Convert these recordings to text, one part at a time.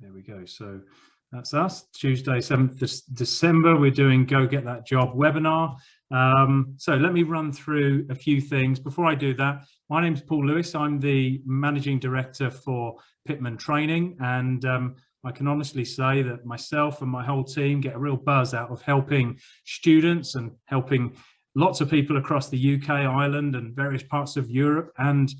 There we go. So that's us. Tuesday, 7th December. We're doing Go Get That Job webinar. So let me run through a few things. Before I do that, my name is Paul Lewis. I'm the Managing Director for Pitman Training, and I can honestly say that myself and my whole team get a real buzz out of helping students and helping lots of people across the UK, Ireland, and various parts of Europe and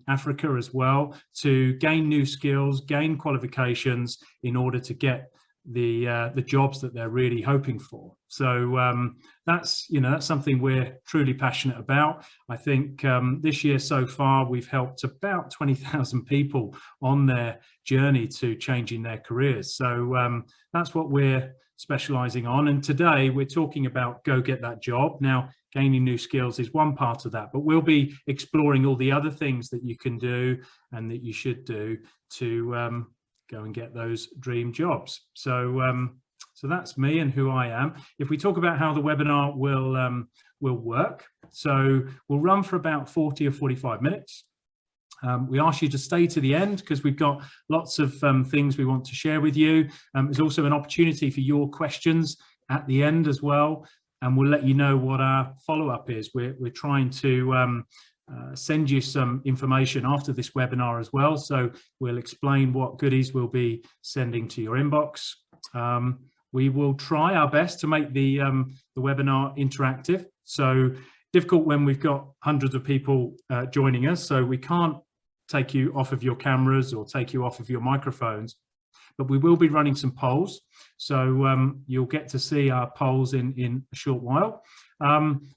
Africa as well to gain new skills, gain qualifications in order to get the jobs that they're really hoping for. So that's something we're truly passionate about. I think this year so far we've helped about 20,000 people on their journey to changing their careers. So that's what we're specializing on, and today we're talking about Go Get That Job. Now, gaining new skills is one part of that, but we'll be exploring all the other things that you can do and that you should do to go and get those dream jobs. So so that's me and who I am. If we talk about how the webinar will work, so we'll run for about 40 or 45 minutes. We ask you to stay to the end because we've got lots of things we want to share with you. There's also an opportunity for your questions at the end as well, and we'll let you know what our follow-up is. We're trying to send you some information after this webinar as well, so we'll explain what goodies we'll be sending to your inbox. We will try our best to make the webinar interactive. So difficult when we've got hundreds of people joining us, so we can't take you off of your cameras or take you off of your microphones, but we will be running some polls, so you'll get to see our polls in a short while.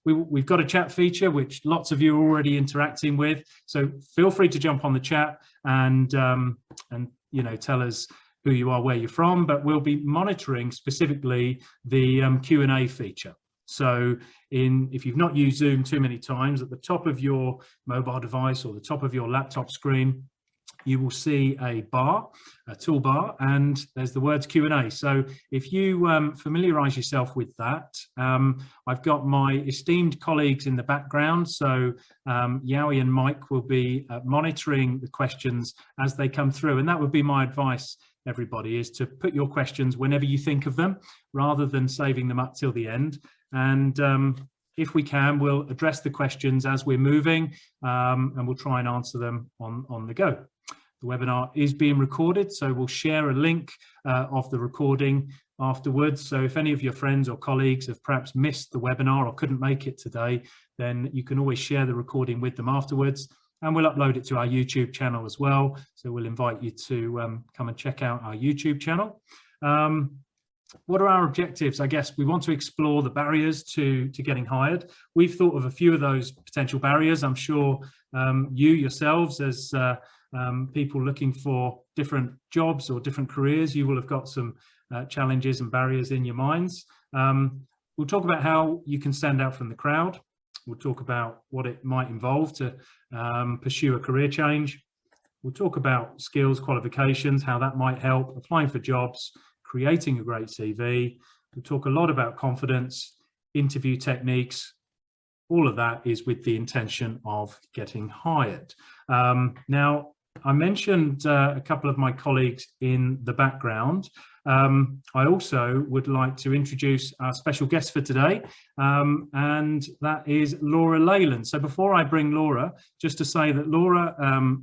We've got a chat feature which lots of you are already interacting with, so feel free to jump on the chat and tell us who you are, where you're from, but we'll be monitoring specifically the Q&A feature. So if you've not used Zoom too many times, at the top of your mobile device or the top of your laptop screen, you will see a toolbar, and there's the words Q&A. So if you familiarize yourself with that, I've got my esteemed colleagues in the background. So Yowie and Mike will be monitoring the questions as they come through. And that would be my advice, everybody, is to put your questions whenever you think of them, rather than saving them up till the end. And if we can, we'll address the questions as we're moving, and we'll try and answer them on the go. The webinar is being recorded, so we'll share a link of the recording afterwards. So if any of your friends or colleagues have perhaps missed the webinar or couldn't make it today, then you can always share the recording with them afterwards, and we'll upload it to our YouTube channel as well. So we'll invite you to come and check out our YouTube channel. What are our objectives? I guess we want to explore the barriers to getting hired. We've thought of a few of those potential barriers. I'm sure you yourselves, as people looking for different jobs or different careers, you will have got some challenges and barriers in your minds. We'll talk about how you can stand out from the crowd. We'll talk about what it might involve to pursue a career change. We'll talk about skills, qualifications, how that might help, applying for jobs, creating a great CV. We'll talk a lot about confidence, interview techniques. All of that is with the intention of getting hired. Now, I mentioned a couple of my colleagues in the background. I also would like to introduce our special guest for today, and that is Laura Leyland. So before I bring Laura, just to say that Laura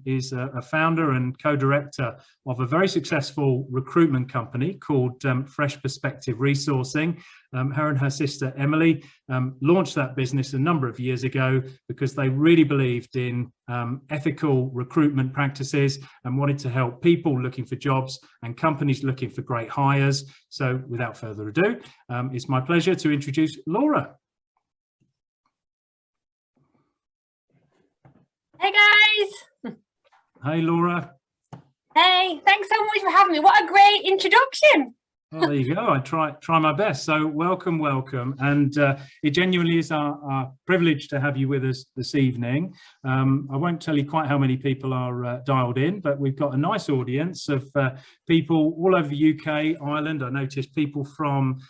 is a founder and co-director of a very successful recruitment company called Fresh Perspective Resourcing. Her and her sister Emily launched that business a number of years ago because they really believed in ethical recruitment practices and wanted to help people looking for jobs and companies looking for great hires. So without further ado, it's my pleasure to introduce Laura. Hey guys. Hey Laura. Hey, thanks so much for having me. What a great introduction. Well, there you go. I try my best. So welcome, and it genuinely is our privilege to have you with us this evening. I won't tell you quite how many people are dialed in, but we've got a nice audience of people all over the UK, Ireland. I noticed people from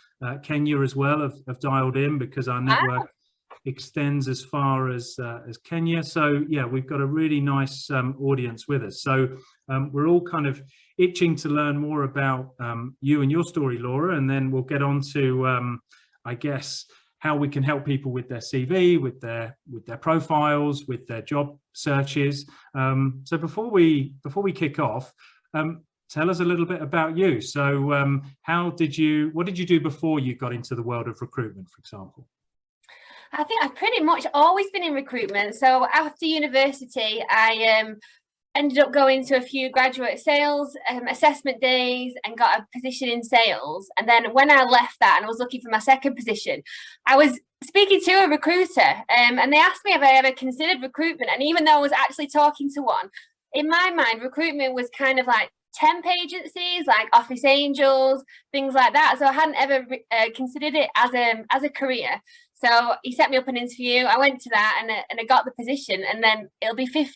Kenya as well have dialed in because our network extends as far as Kenya. So yeah, we've got a really nice audience with us. So we're all kind of itching to learn more about you and your story, Laura, and then we'll get on to I guess how we can help people with their CV, with their profiles, with their job searches. So before we kick off, tell us a little bit about you. So what did you do before you got into the world of recruitment, for example? I think I've pretty much always been in recruitment. So after university, I ended up going to a few graduate sales assessment days and got a position in sales. And then when I left that and I was looking for my second position, I was speaking to a recruiter and they asked me if I ever considered recruitment. And even though I was actually talking to one, in my mind, recruitment was kind of like temp agencies, like Office Angels, things like that. So I hadn't ever considered it as a career. So he set me up an interview. I went to that and I got the position. And then it'll be 15?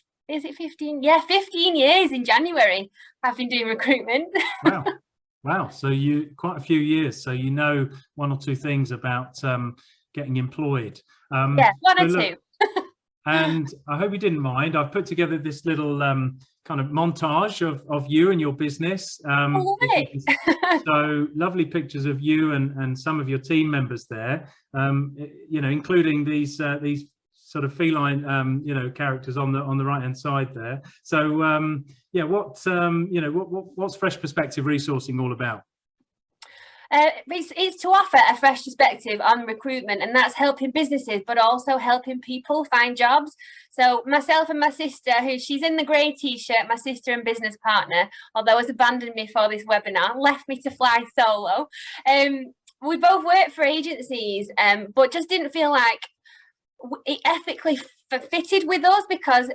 Yeah, 15 years in January I've been doing recruitment. Wow. So you quite a few years. So you know one or two things about getting employed. Yeah, one or two. And I hope you didn't mind. I've put together this little kind of montage of you and your business. So lovely pictures of you and some of your team members there. Including these sort of feline, characters on the right hand side there. So what's Fresh Perspective Resourcing all about? It's to offer a fresh perspective on recruitment, and that's helping businesses but also helping people find jobs. So myself and my sister, she's in the grey t-shirt, my sister and business partner, although has abandoned me for this webinar, left me to fly solo. We both worked for agencies but just didn't feel like it ethically fitted with us, because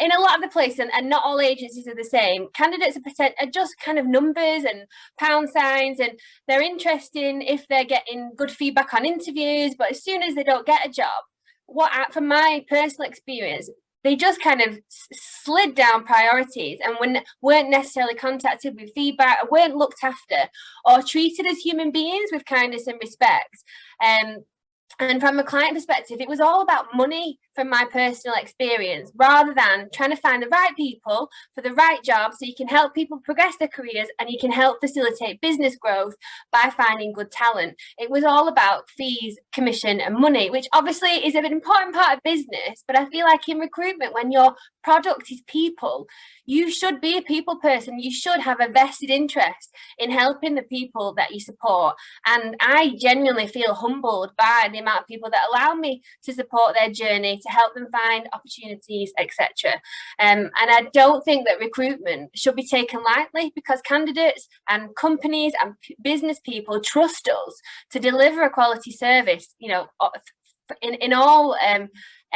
in a lot of the places, and not all agencies are the same, candidates are just kind of numbers and pound signs, and they're interesting if they're getting good feedback on interviews, but as soon as they don't get a job, from my personal experience, they just kind of slid down priorities and weren't necessarily contacted with feedback, weren't looked after or treated as human beings with kindness and respect. And from a client perspective, it was all about money from my personal experience, rather than trying to find the right people for the right job so you can help people progress their careers and you can help facilitate business growth by finding good talent. It was all about fees, commission and money, which obviously is an important part of business. But I feel like in recruitment, when your product is people, you should be a people person. You should have a vested interest in helping the people that you support. And I genuinely feel humbled by the amount of people that allow me to support their journey, to help them find opportunities, etc. And I don't think that recruitment should be taken lightly, because candidates and companies and business people trust us to deliver a quality service, in all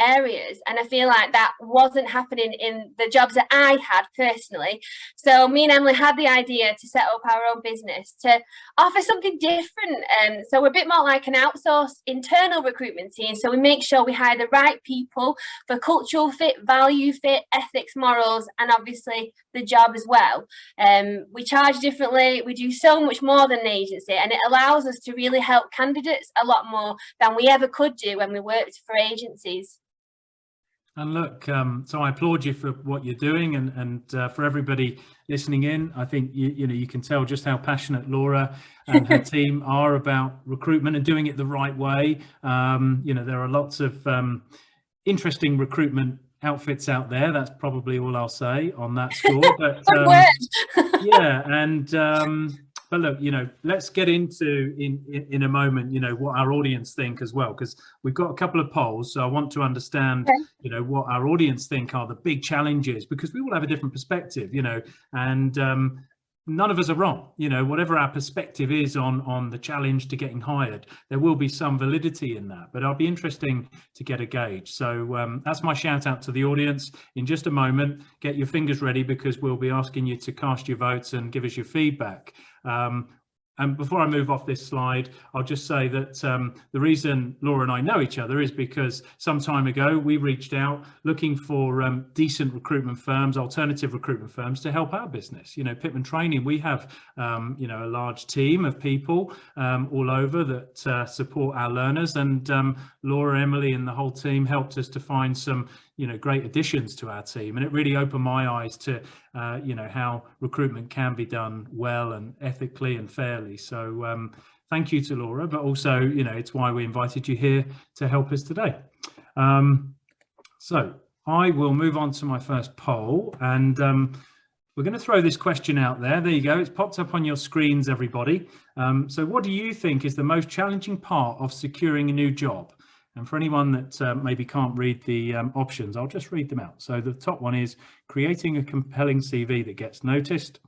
areas. And I feel like that wasn't happening in the jobs that I had personally. So me and Emily had the idea to set up our own business to offer something different. So we're a bit more like an outsourced internal recruitment team. So we make sure we hire the right people for cultural fit, value fit, ethics, morals, and obviously the job as well. We charge differently. We do so much more than an agency, and it allows us to really help candidates a lot more than we ever could do when we worked for agencies. And look, so I applaud you for what you're doing, and for everybody listening in, I think you can tell just how passionate Laura and her team are about recruitment and doing it the right way. There are lots of interesting recruitment outfits out there. That's probably all I'll say on that score. But yeah, and but look, let's get into in a moment, what our audience think as well, because we've got a couple of polls. So I want to understand, what our audience think are the big challenges, because we all have a different perspective, and none of us are wrong. Whatever our perspective is on the challenge to getting hired, there will be some validity in that, but it'll be interesting to get a gauge. So that's my shout out to the audience. In just a moment, get your fingers ready, because we'll be asking you to cast your votes and give us your feedback. And before I move off this slide, I'll just say that the reason Laura and I know each other is because some time ago we reached out looking for decent recruitment firms, alternative recruitment firms to help our business. You know, Pitman Training, we have, you know, a large team of people all over that support our learners, and Laura, Emily and the whole team helped us to find some, you know, great additions to our team, and it really opened my eyes to you know, how recruitment can be done well and ethically and fairly. So thank you to Laura, but also, you know, it's why we invited you here to help us today. So I will move on to my first poll, and we're going to throw this question out there. There you go, it's popped up on your screens, everybody. So what do you think is the most challenging part of securing a new job? And for anyone that maybe can't read the options, I'll just read them out. So the top one is creating a compelling CV that gets noticed.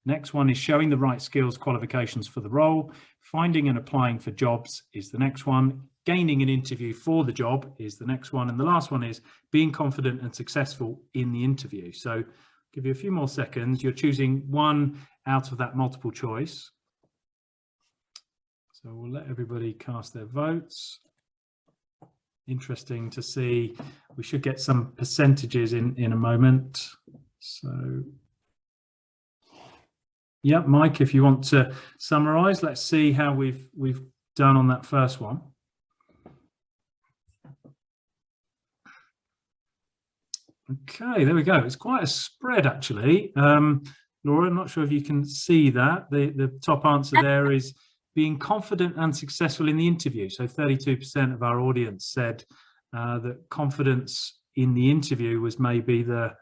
Next one is showing the right skills, qualifications for the role. Finding and applying for jobs is the next one. Gaining an interview for the job is the next one. And the last one is being confident and successful in the interview. So give you a few more seconds. You're choosing one out of that multiple choice. So we'll let everybody cast their votes. Interesting to see. We should get some percentages in a moment. So yeah, Mike, if you want to summarize, let's see how we've done on that first one. Okay, there we go. It's quite a spread actually. Laura, I'm not sure if you can see that. The top answer there is being confident and successful in the interview. So 32% of our audience said that confidence in the interview was maybe the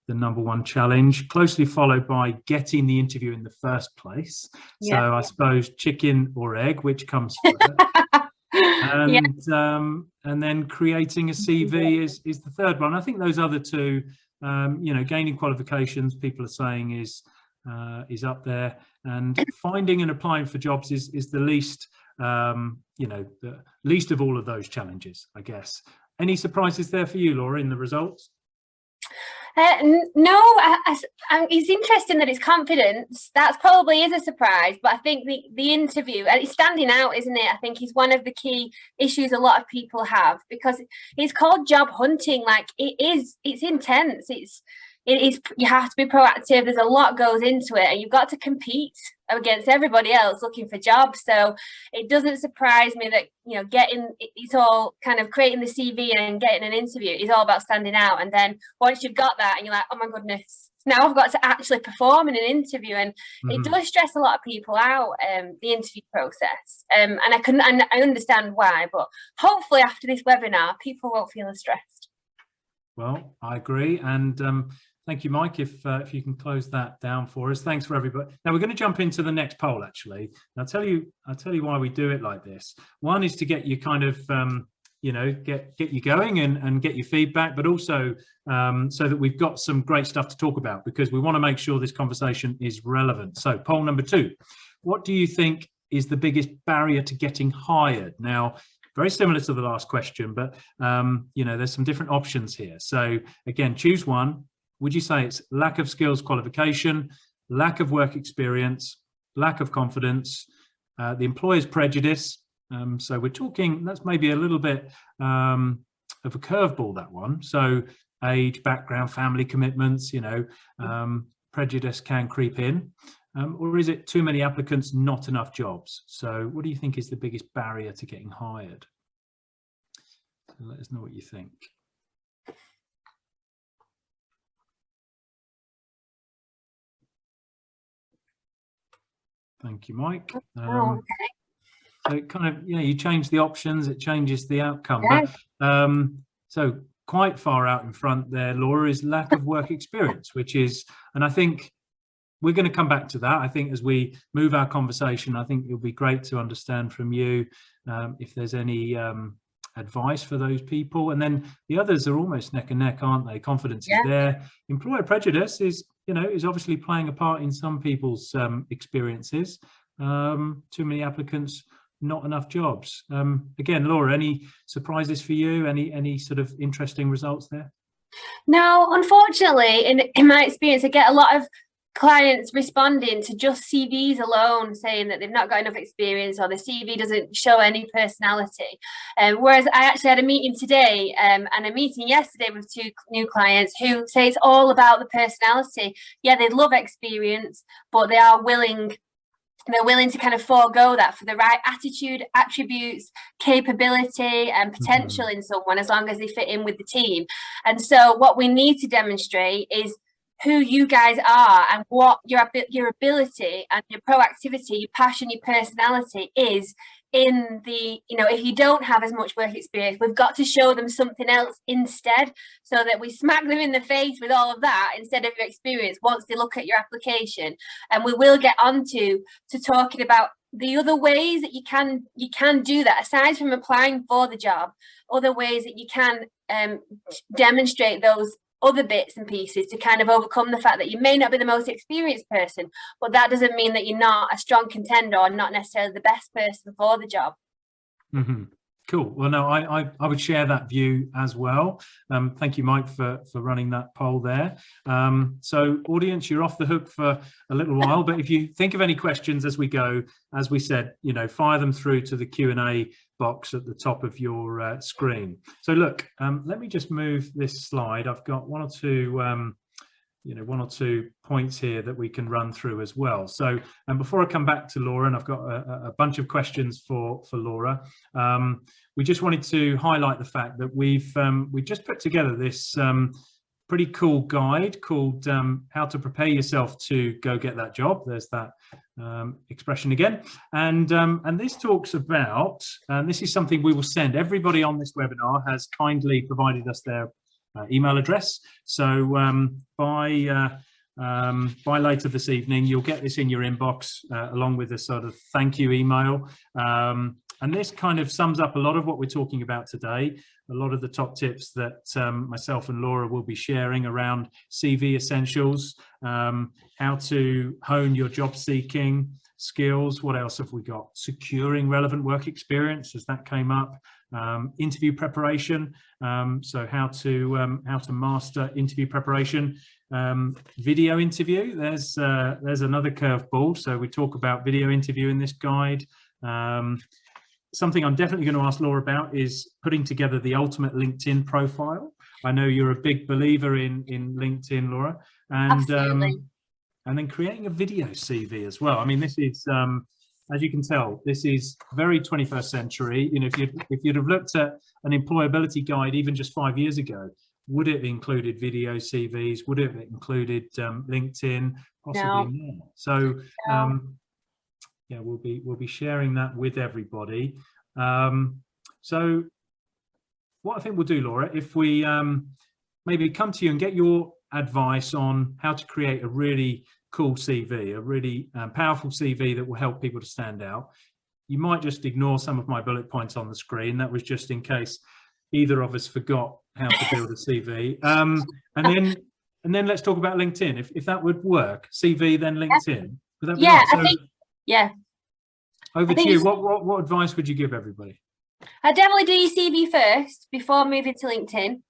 number one challenge, closely followed by getting the interview in the first place. Yeah. So I suppose chicken or egg, which comes first. And, and then creating a CV is the third one. I think those other two, you know, gaining qualifications, people are saying is up there, and finding and applying for jobs is the least, you know, the least of all of those challenges, I guess. Any surprises there for you, Laura, in the results? No, it's interesting that it's confidence. That's probably is a surprise, but I think the interview, and it's standing out, isn't it? I think is one of the key issues a lot of people have, because it's called job hunting. Like it's intense. It is, you have to be proactive. There's a lot goes into it, and you've got to compete against everybody else looking for jobs. So it doesn't surprise me that, you know, it's all kind of creating the CV and getting an interview is all about standing out. And then once you've got that and you're like, oh my goodness, now I've got to actually perform in an interview. And it does stress a lot of people out, the interview process. And I understand why, but hopefully after this webinar, people won't feel as stressed. Well, I agree. And thank you, Mike, if you can close that down for us. Thanks for everybody. Now we're going to jump into the next poll, actually. I'll tell you why we do it like this. One is to get you kind of, you know, get you going and get your feedback, but also so that we've got some great stuff to talk about, because we want to make sure this conversation is relevant. So poll number 2, what do you think is the biggest barrier to getting hired? Now, very similar to the last question, but, you know, there's some different options here. So again, choose one. Would you say it's lack of skills qualification, lack of work experience, lack of confidence, the employer's prejudice? So we're talking, that's maybe a little bit of a curveball, that one. So age, background, family commitments, you know, prejudice can creep in. Or is it too many applicants, not enough jobs? So what do you think is the biggest barrier to getting hired? So let us know what you think. Thank you, Mike. Okay. So it kind of, yeah, you change the options, it changes the outcome. Yeah. But, so quite far out in front there, Laura, is lack of work experience, which is, and I think we're going to come back to that. I think as we move our conversation, I think it'll be great to understand from you if there's any advice for those people. And then the others are almost neck and neck, aren't they? Confidence is there. Employer prejudice is, you know, is obviously playing a part in some people's experiences. Too many applicants, not enough jobs. Again, Laura, any surprises for you? Any sort of interesting results there? No, unfortunately, in my experience, I get a lot of clients responding to just CVs alone, saying that they've not got enough experience or the CV doesn't show any personality. Whereas I actually had a meeting today and a meeting yesterday with 2 new clients who say it's all about the personality. Yeah, they love experience, but they are willing. They're willing to kind of forego that for the right attitude, attributes, capability and potential in someone, as long as they fit in with the team. And so what we need to demonstrate is who you guys are and what your ability and your proactivity, your passion, your personality is in the, you know, if you don't have as much work experience, we've got to show them something else instead, so that we smack them in the face with all of that instead of your experience once they look at your application. And we will get on to talking about the other ways that you can do that, aside from applying for the job, other ways that you can demonstrate those other bits and pieces to kind of overcome the fact that you may not be the most experienced person, but that doesn't mean that you're not a strong contender or not necessarily the best person for the job. Cool. Well, no, I would share that view as well. Thank you, Mike, for running that poll there. So audience, you're off the hook for a little while, but if you think of any questions as we go, as we said, you know, fire them through to the Q&A box at the top of your screen. So look, let me just move this slide. I've got one or two points here that we can run through as well. So, and before I come back to Laura, and I've got a bunch of questions for Laura, we just wanted to highlight the fact that we just put together this pretty cool guide called How to Prepare Yourself to Go Get That Job. There's that expression again. And this talks about, and this is something we will send. Everybody on this webinar has kindly provided us their email address. So by later this evening, you'll get this in your inbox along with a sort of thank you email. And this kind of sums up a lot of what we're talking about today, a lot of the top tips that myself and Laura will be sharing around CV essentials, how to hone your job seeking skills. What else have we got? Securing relevant work experience, as that came up. Interview preparation, so how to master interview preparation. Video interview, there's another curveball. So we talk about video interview in this guide. Something I'm definitely going to ask Laura about is putting together the ultimate LinkedIn profile. I know you're a big believer in LinkedIn, Laura, and then creating a video CV as well. I mean, this is as you can tell, this is very 21st century. You know, if you'd have looked at an employability guide even just 5 years ago, would it have included video CVs? Would it have included LinkedIn? Possibly not. So yeah, we'll be sharing that with everybody. So what I think we'll do, Laura, if we maybe come to you and get your advice on how to create a really cool CV, a really powerful CV that will help people to stand out. You might just ignore some of my bullet points on the screen. That was just in case either of us forgot how to build a CV. And then let's talk about LinkedIn. If that would work, CV then LinkedIn. Would that be right? So, I think, yeah. Over to you. What advice would you give everybody? I definitely do your CV first before moving to LinkedIn,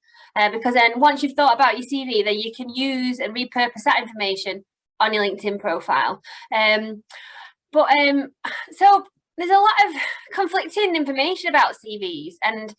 because then once you've thought about your CV, then you can use and repurpose that information on your LinkedIn profile. So there's a lot of conflicting information about CVs, and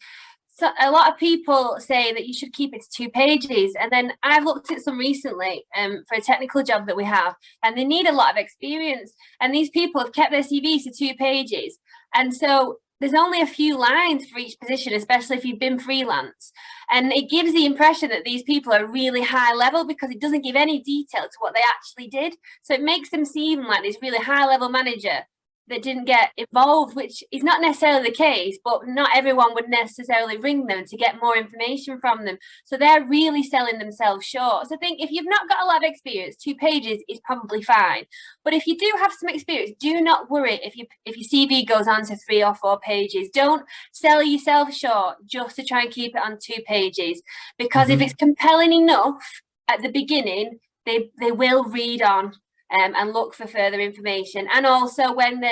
so a lot of people say that you should keep it to 2 pages. And then I've looked at some recently for a technical job that we have, and they need a lot of experience. And these people have kept their CVs to 2 pages. And so there's only a few lines for each position, especially if you've been freelance. And it gives the impression that these people are really high level because it doesn't give any detail to what they actually did. So it makes them seem like this really high level manager that didn't get involved, which is not necessarily the case, but not everyone would necessarily ring them to get more information from them. So they're really selling themselves short. So I think if you've not got a lot of experience, 2 pages is probably fine. But if you do have some experience, do not worry if your CV goes on to 3 or 4 pages. Don't sell yourself short just to try and keep it on 2 pages, because if it's compelling enough at the beginning, they will read on and look for further information. And also when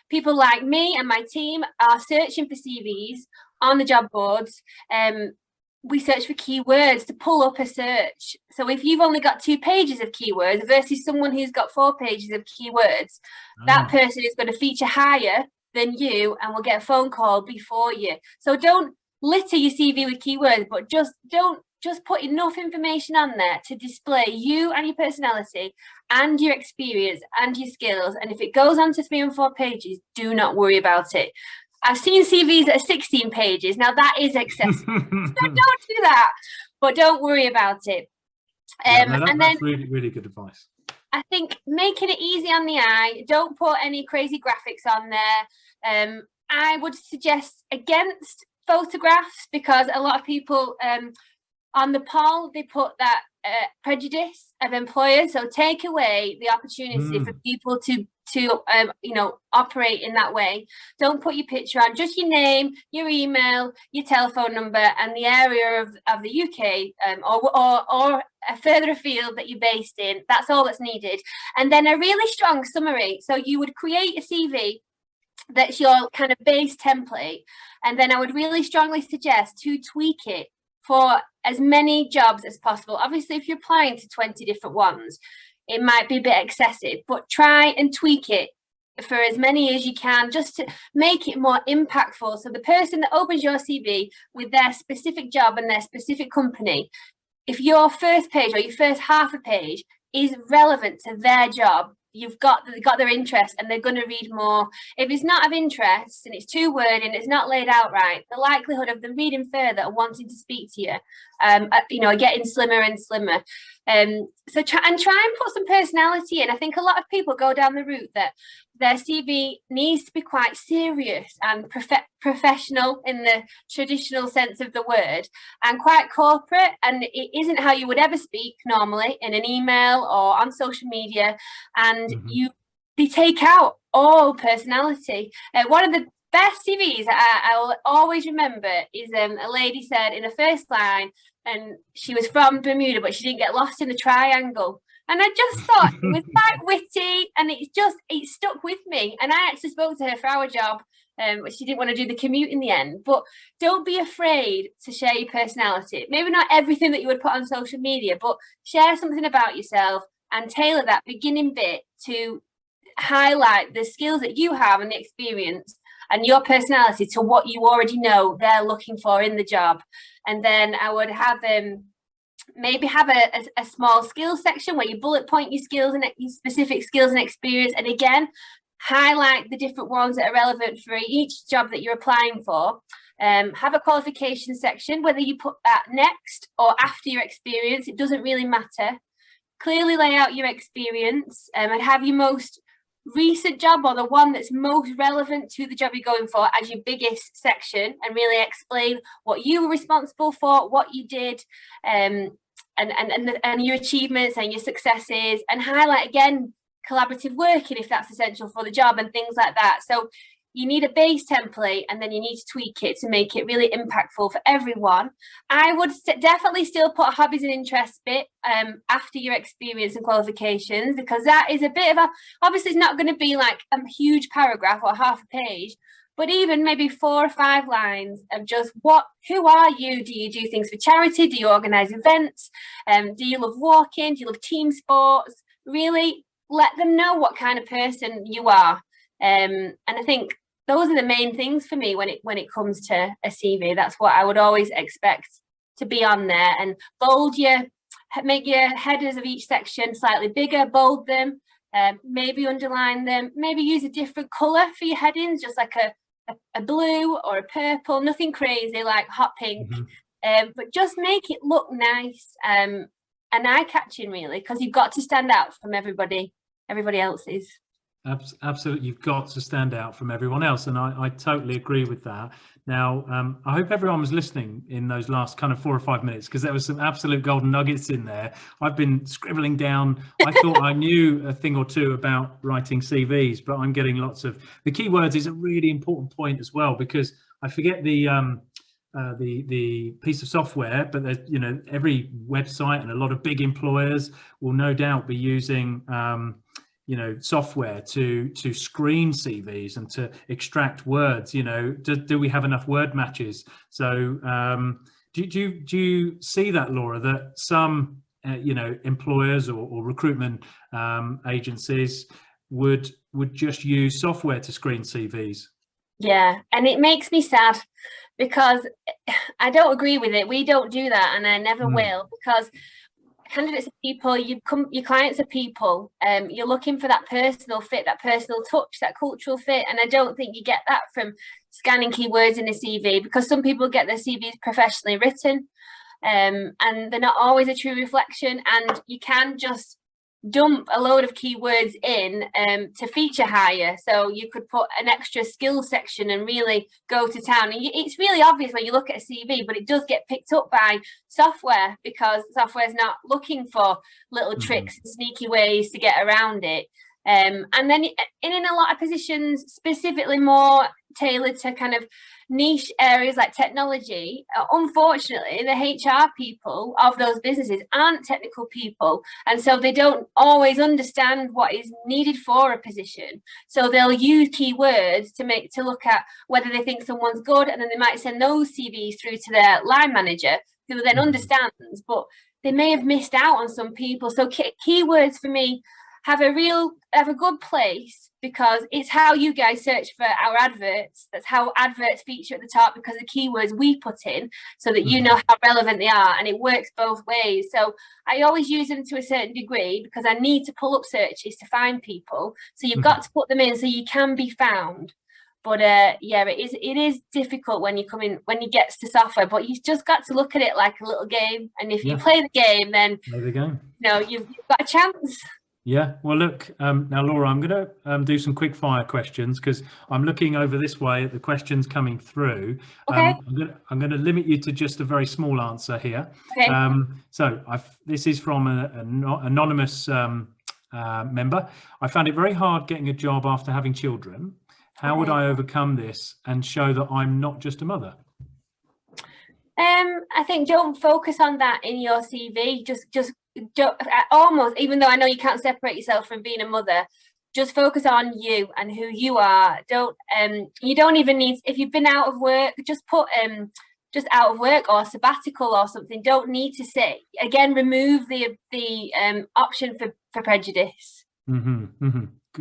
people like me and my team are searching for CVs on the job boards, we search for keywords to pull up a search. So if you've only got 2 pages of keywords versus someone who's got 4 pages of keywords, that person is going to feature higher than you and will get a phone call before you. So don't litter your CV with keywords, but just put enough information on there to display you and your personality and your experience and your skills. And if it goes on to 3 and 4 pages, do not worry about it. I've seen CVs that are 16 pages. Now that is excessive. So don't do that, but don't worry about it. That's really good advice. I think making it easy on the eye, don't put any crazy graphics on there. I would suggest against photographs, because a lot of people on the poll, they put that prejudice of employers. So take away the opportunity for people to operate in that way. Don't put your picture on, just your name, your email, your telephone number, and the area of the UK or further afield that you're based in. That's all that's needed. And then a really strong summary. So you would create a CV that's your kind of base template, and then I would really strongly suggest to tweak it for as many jobs as possible. Obviously, if you're applying to 20 different ones, it might be a bit excessive, but try and tweak it for as many as you can, just to make it more impactful. So the person that opens your CV with their specific job and their specific company, if your first page or your first half a page is relevant to their job, you've got their interest and they're going to read more. If it's not of interest and it's too wordy and it's not laid out right, the likelihood of them reading further and wanting to speak to you, getting slimmer and slimmer. So try and put some personality in. I think a lot of people go down the route that their CV needs to be quite serious and professional in the traditional sense of the word, and quite corporate, and it isn't how you would ever speak normally in an email or on social media, and they take out all personality. One of the best CVs I will always remember is a lady said in the first line, and she was from Bermuda, but she didn't get lost in the triangle. And I just thought it was quite witty, and it stuck with me. And I actually spoke to her for our job, but she didn't want to do the commute in the end. But don't be afraid to share your personality. Maybe not everything that you would put on social media, but share something about yourself and tailor that beginning bit to highlight the skills that you have and the experience and your personality to what you already know they're looking for in the job. And then I would have maybe have a small skills section where you bullet point your skills and your specific skills and experience, and again highlight the different ones that are relevant for each job that you're applying for. Have a qualification section, whether you put that next or after your experience, it doesn't really matter. Clearly lay out your experience, and have your most recent job or the one that's most relevant to the job you're going for as your biggest section, and really explain what you were responsible for, what you did, and your achievements and your successes, and highlight again collaborative working if that's essential for the job and things like that. So you need a base template, and then you need to tweak it to make it really impactful for everyone. I would definitely still put a hobbies and interests bit after your experience and qualifications, because that is a bit of obviously it's not going to be like a huge paragraph or half a page, but even maybe 4 or 5 lines of just who are you? Do you do things for charity? Do you organise events? Do you love walking? Do you love team sports? Really let them know what kind of person you are. And I think those are the main things for me when it comes to a CV. That's what I would always expect to be on there. And make your headers of each section slightly bigger, bold them, maybe underline them, maybe use a different colour for your headings, just like a blue or a purple, nothing crazy like hot pink, but just make it look nice and eye-catching, really, because you've got to stand out from everybody else's. Absolutely, you've got to stand out from everyone else, and I totally agree with that. Now, I hope everyone was listening in those last kind of 4 or 5 minutes, because there was some absolute golden nuggets in there. I've been scribbling down. I thought I knew a thing or two about writing CVs, but I'm getting lots of the keywords is a really important point as well, because I forget the piece of software, but there's, every website and a lot of big employers will no doubt be using software to screen CVs and to extract words. Do we have enough word matches? So Do you see that, Laura, that some employers or recruitment agencies would just use software to screen CVs? Yeah, and it makes me sad because I don't agree with it. We don't do that, and I never will, because candidates are people, your clients are people. You're looking for that personal fit, that personal touch, that cultural fit, and I don't think you get that from scanning keywords in a CV, because some people get their CVs professionally written, and they're not always a true reflection, and you can just dump a load of keywords in to feature higher. So you could put an extra skills section and really go to town. And it's really obvious when you look at a CV, but it does get picked up by software, because software is not looking for little tricks and sneaky ways to get around it. And then in a lot of positions, specifically more tailored to kind of niche areas like technology, unfortunately, the HR people of those businesses aren't technical people. And so they don't always understand what is needed for a position. So they'll use keywords to look at whether they think someone's good. And then they might send those CVs through to their line manager, who then understands, but they may have missed out on some people. So keywords for me have a good place, because it's how you guys search for our adverts. That's how adverts feature at the top, because the keywords we put in, so that you know how relevant they are, and it works both ways. So I always use them to a certain degree, because I need to pull up searches to find people. So you've got to put them in so you can be found. But yeah, it is difficult when you get to software, but you've just got to look at it like a little game. And if you play the game, then you've got a chance. Yeah, well, look, now, Laura, I'm going to do some quick fire questions, because I'm looking over this way at the questions coming through. Okay. I'm going to limit you to just a very small answer here. Okay. So this is from an anonymous member. I found it very hard getting a job after having children. How would I overcome this and show that I'm not just a mother? I think don't focus on that in your CV. Just don't, almost, even though I know you can't separate yourself from being a mother, just focus on you and who you are. You don't even need, if you've been out of work, just put just out of work or sabbatical or something. Don't need to say, again, remove the option for prejudice.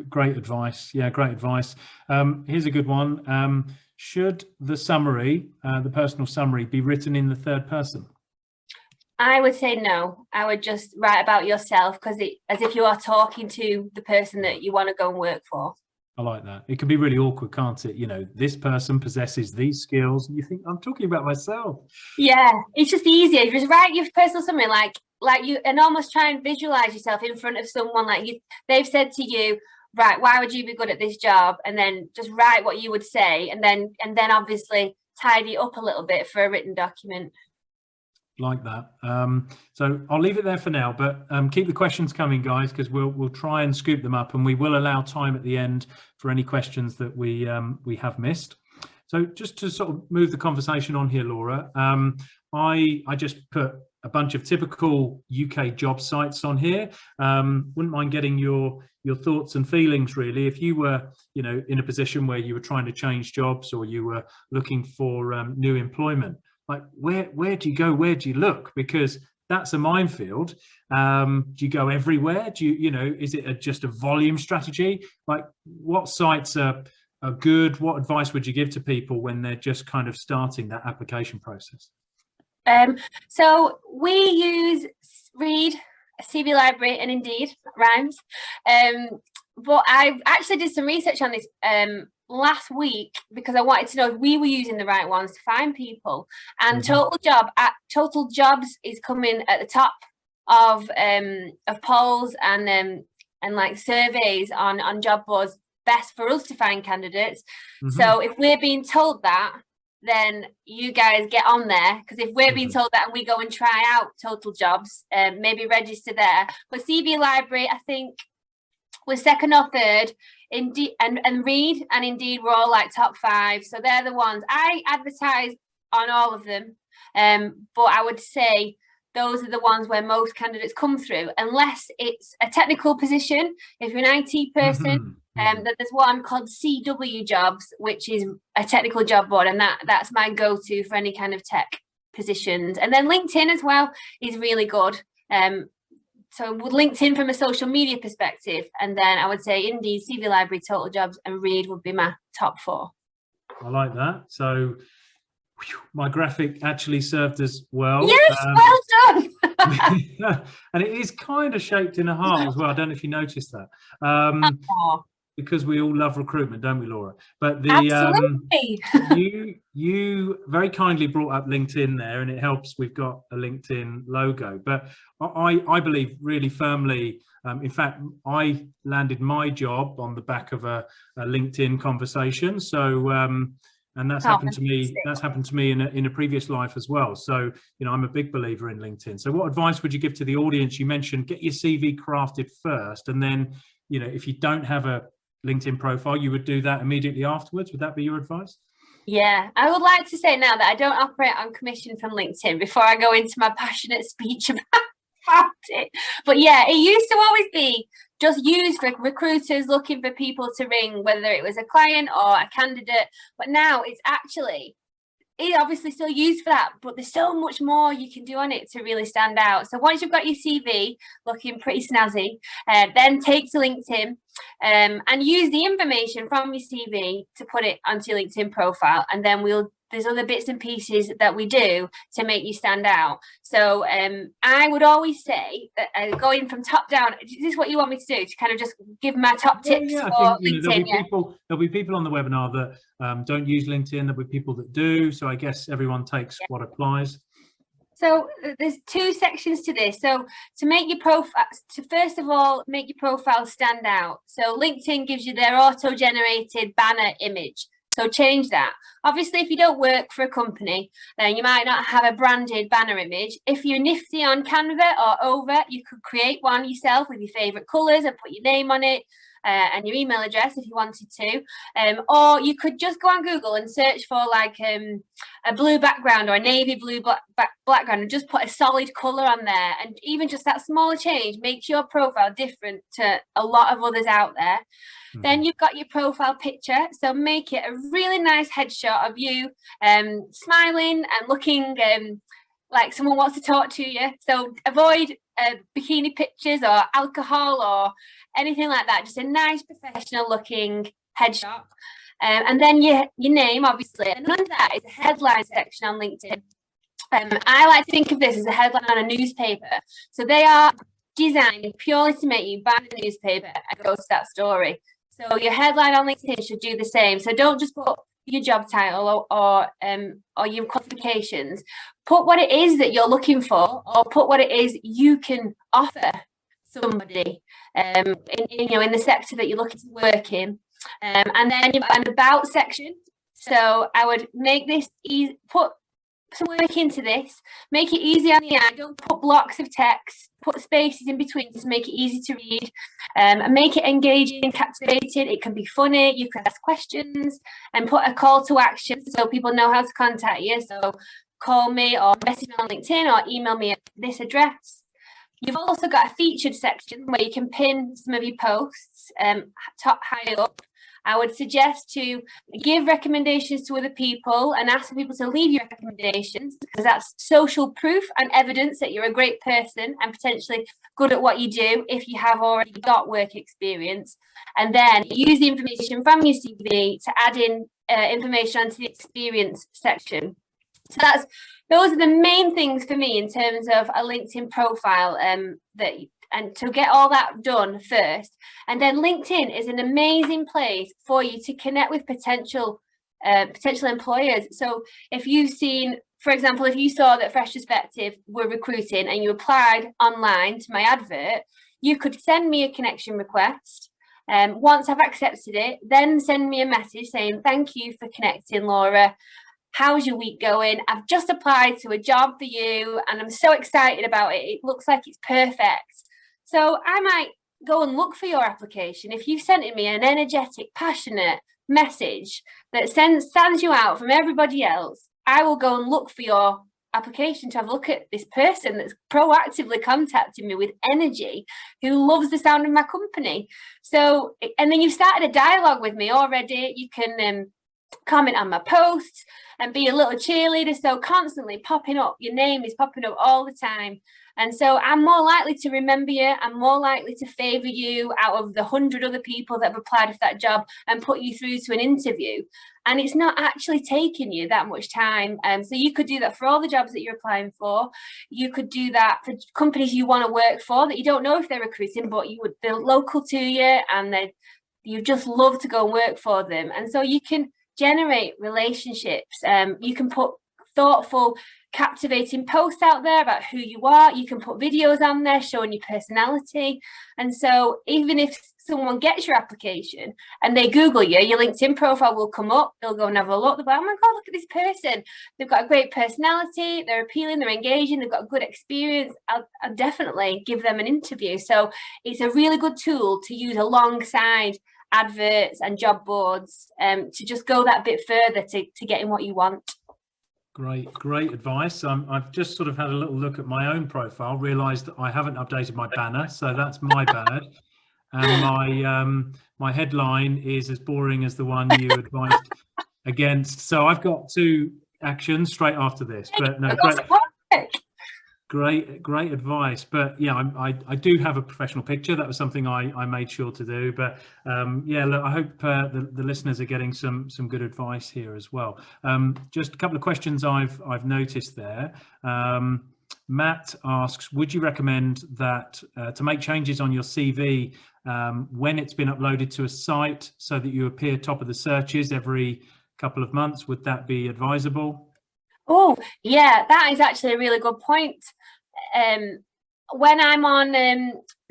Great advice. Yeah, great advice. Here's a good one. Should the summary, the personal summary, be written in the third person? I would say no. I would just write about yourself, because as if you are talking to the person that you want to go and work for. I like that. It can be really awkward, can't it? You know, this person possesses these skills, and you think, I'm talking about myself. Yeah, it's just easier. You just write your personal summary, like you, and almost try and visualize yourself in front of someone. They've said to you, right, why would you be good at this job? And then just write what you would say, and then obviously tidy it up a little bit for a written document. Like that. So I'll leave it there for now, but keep the questions coming, guys, because we'll try and scoop them up, and we will allow time at the end for any questions that we have missed. So just to sort of move the conversation on here, Laura, I just put a bunch of typical UK job sites on here. Wouldn't mind getting your thoughts and feelings, really, if you were, in a position where you were trying to change jobs, or you were looking for new employment. Like, where do you go? Where do you look? Because that's a minefield. Do you go everywhere? Do you, is it just a volume strategy? Like, what sites are good? What advice would you give to people when they're just kind of starting that application process? So we use Read, CV Library, and Indeed, rhymes. But I actually did some research on this last week, because I wanted to know if we were using the right ones to find people. And Total Jobs is coming at the top of polls and like surveys on job boards, best for us to find candidates. So if we're being told that, then you guys get on there, because if we're being told that and we go and try out Total Jobs, maybe register there. But CV Library, I think, was second or third. Indeed, and Read and Indeed were all like top 5. So they're the ones. I advertise on all of them, but I would say those are the ones where most candidates come through, unless it's a technical position. If you're an IT person, then there's one called CW Jobs, which is a technical job board, and that's my go-to for any kind of tech. positions. And then LinkedIn as well is really good. So with LinkedIn from a social media perspective, and then I would say Indeed, CV Library, Total Jobs, and Reed would be my top 4. I like that. So my graphic actually served as well. Yes, well done. And it is kind of shaped in a heart as well. I don't know if you noticed that. Because we all love recruitment, don't we, Laura? But absolutely. you very kindly brought up LinkedIn there, and it helps. We've got a LinkedIn logo, but I believe really firmly. In fact, I landed my job on the back of a LinkedIn conversation. So, and that's happened to me. That's happened to me in a previous life as well. So, I'm a big believer in LinkedIn. So, what advice would you give to the audience? You mentioned get your CV crafted first, and then, if you don't have a LinkedIn profile, you would do that immediately afterwards. Would that be your advice? Yeah, I would like to say now that I don't operate on commission from LinkedIn before I go into my passionate speech about it. But yeah, it used to always be just used for recruiters looking for people to ring, whether it was a client or a candidate. But now it's obviously still used for that, but there's so much more you can do on it to really stand out. So once you've got your CV looking pretty snazzy, then take to LinkedIn and use the information from your CV to put it onto your LinkedIn profile. And then there's other bits and pieces that we do to make you stand out. So I would always say that going from top down, is this what you want me to do? To kind of just give my top tips for LinkedIn? There'll be people on the webinar that don't use LinkedIn. There'll be people that do. So I guess everyone takes what applies. So there's 2 sections to this. So to make your profile, first of all, make your profile stand out. So LinkedIn gives you their auto-generated banner image. So change that. Obviously, if you don't work for a company, then you might not have a branded banner image. If you're nifty on Canva or Over, you could create one yourself with your favorite colors and put your name on it and your email address if you wanted to. Or you could just go on Google and search for like a blue background or a navy blue background and just put a solid color on there. And even just that small change makes your profile different to a lot of others out there. Then you've got your profile picture. So make it a really nice headshot of you smiling and looking like someone wants to talk to you. So avoid bikini pictures or alcohol or anything like that. Just a nice professional looking headshot. And then your name, obviously. And under that is a headline section on LinkedIn. I like to think of this as a headline on a newspaper. So they are designed purely to make you buy the newspaper and go to that story. So your headline on LinkedIn should do the same. So don't just put your job title or your qualifications. Put what it is that you're looking for, or put what it is you can offer somebody in the sector that you're looking to work in. And then you've got an about section. So I would make this easy, put some work into this, make it easy on the eye. Don't put blocks of text, put spaces in between to make it easy to read, and make it engaging and captivating. It can be funny, you can ask questions, and put a call to action so people know how to contact you. So call me or message me on LinkedIn or email me at this address. You've also got a featured section where you can pin some of your posts top high up. I would suggest to give recommendations to other people and ask people to leave your recommendations, because that's social proof and evidence that you're a great person and potentially good at what you do if you have already got work experience. And then use the information from your CV to add in information onto the experience section. So those are the main things for me in terms of a LinkedIn profile and to get all that done first. And then LinkedIn is an amazing place for you to connect with potential employers. So if you've seen, for example, if you saw that Fresh Perspective were recruiting and you applied online to my advert, you could send me a connection request. Once I've accepted it, then send me a message saying, thank you for connecting, Laura. How's your week going? I've just applied to a job for you and I'm so excited about it. It looks like it's perfect. So I might go and look for your application. If you've sent me an energetic, passionate message that stands you out from everybody else, I will go and look for your application to have a look at this person that's proactively contacting me with energy, who loves the sound of my company. So, and then you've started a dialogue with me already. You can comment on my posts and be a little cheerleader. So constantly popping up, your name is popping up all the time. And so I'm more likely to remember you. I'm more likely to favour you out of the 100 other people that have applied for that job and put you through to an interview. And it's not actually taking you that much time. So you could do that for all the jobs that you're applying for. You could do that for companies you want to work for that you don't know if they're recruiting, but they're local to you and you just love to go and work for them. And so you can generate relationships. You can put thoughtful, captivating posts out there about who you are. You can put videos on there showing your personality. And so even if someone gets your application and they Google you, your LinkedIn profile will come up. They'll go and have a look. They'll be like, oh my God, look at this person. They've got a great personality. They're appealing. They're engaging. They've got a good experience. I'll definitely give them an interview. So it's a really good tool to use alongside adverts and job boards to just go that bit further to getting what you want. Great advice. I've just sort of had a little look at my own profile, realized that I haven't updated my banner, so that's my bad. And my headline is as boring as the one you advised against. So I've got 2 actions straight after this, but no, great advice. But yeah, I do have a professional picture. That was something I made sure to do. But yeah, look, I hope the listeners are getting some good advice here as well. Just a couple of questions I've noticed there. Matt asks, would you recommend that to make changes on your CV when it's been uploaded to a site so that you appear top of the searches every couple of months? Would that be advisable? Oh, yeah, that is actually a really good point. When I'm on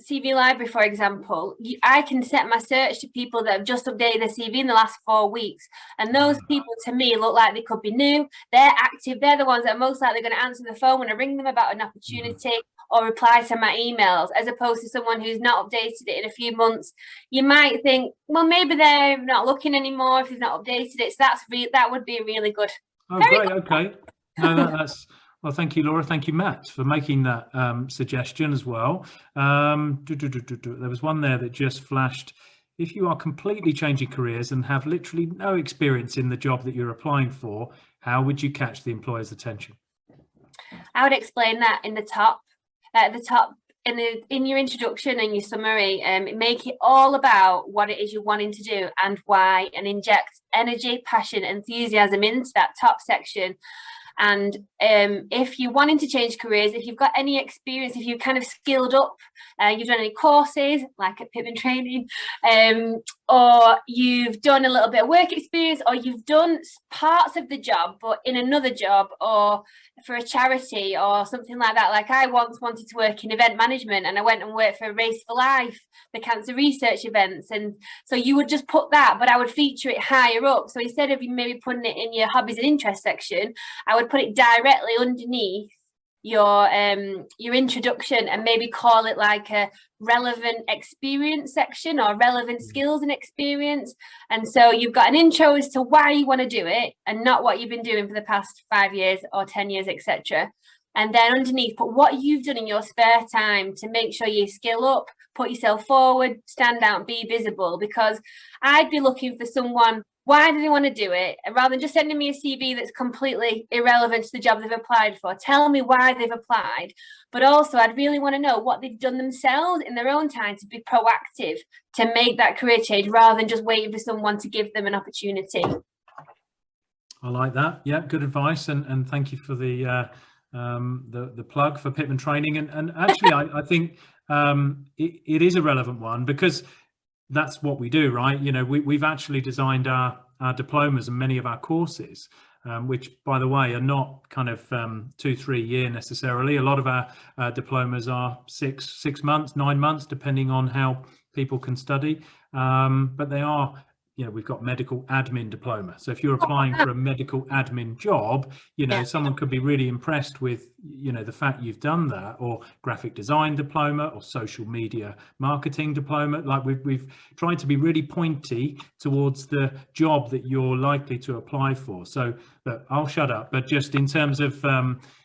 CV Library, for example, I can set my search to people that have just updated their CV in the last 4 weeks. And those people, to me, look like they could be new. They're active. They're the ones that are most likely going to answer the phone when I ring them about an opportunity or reply to my emails, as opposed to someone who's not updated it in a few months. You might think, well, maybe they're not looking anymore if they've not updated it. So that would be really good. Oh, great. Okay. No, that's well. Thank you, Laura. Thank you, Matt, for making that suggestion as well. There was one there that just flashed. If you are completely changing careers and have literally no experience in the job that you're applying for, how would you catch the employer's attention? I would explain that in the top, at the top. In your introduction and your summary, make it all about what it is you're wanting to do and why, and inject energy, passion, enthusiasm into that top section. And if you're wanting to change careers, if you've got any experience, if you've kind of skilled up, you've done any courses like at Pitman training, or you've done a little bit of work experience, or you've done parts of the job but in another job or for a charity or something like that. Like I once wanted to work in event management and I went and worked for Race for Life, the cancer research events. And so you would just put that, but I would feature it higher up. So instead of you maybe putting it in your hobbies and interests section, I would put it directly underneath your introduction and maybe call it like a relevant experience section or relevant skills and experience. And so you've got an intro as to why you want to do it and not what you've been doing for the past 5 years or 10 years, etc. And then underneath, put what you've done in your spare time to make sure you skill up, put yourself forward, stand out, be visible. Because I'd be looking for someone, why do they want to do it? And rather than just sending me a CV that's completely irrelevant to the job they've applied for, tell me why they've applied. But also, I'd really want to know what they've done themselves in their own time to be proactive, to make that career change, rather than just waiting for someone to give them an opportunity. I like that. Yeah, good advice. And thank you for the plug for Pitman training. And actually, I think it is a relevant one because that's what we do, right? You know, we've actually designed our diplomas and many of our courses, which, by the way, are not kind of 2-3 year necessarily. A lot of our diplomas are 6 months, 9 months, depending on how people can study. But they are, you know, we've got medical admin diploma. So if you're applying for a medical admin job, you know, someone could be really impressed with, you know, the fact you've done that, or graphic design diploma or social media marketing diploma. Like we've tried to be really pointy towards the job that you're likely to apply for. So, but I'll shut up. But just in terms of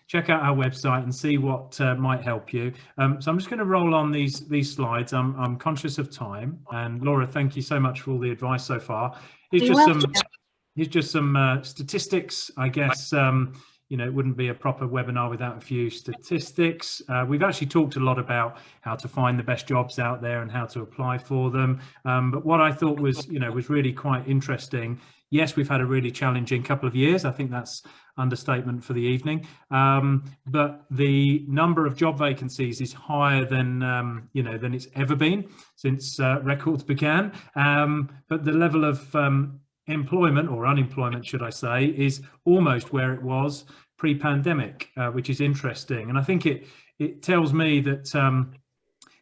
check out our website and see what might help you. So I'm just going to roll on these slides. I'm conscious of time. And Laura, thank you so much for all the advice so far. It's just here's just some statistics, I guess. You know, it wouldn't be a proper webinar without a few statistics. We've actually talked a lot about how to find the best jobs out there and how to apply for them. But what I thought was, you know, was really quite interesting. Yes, we've had a really challenging couple of years. I think that's understatement for the evening. But the number of job vacancies is higher than, you know, than it's ever been since records began. But the level of employment, or unemployment should I say, is almost where it was pre-pandemic, which is interesting. And I think it tells me that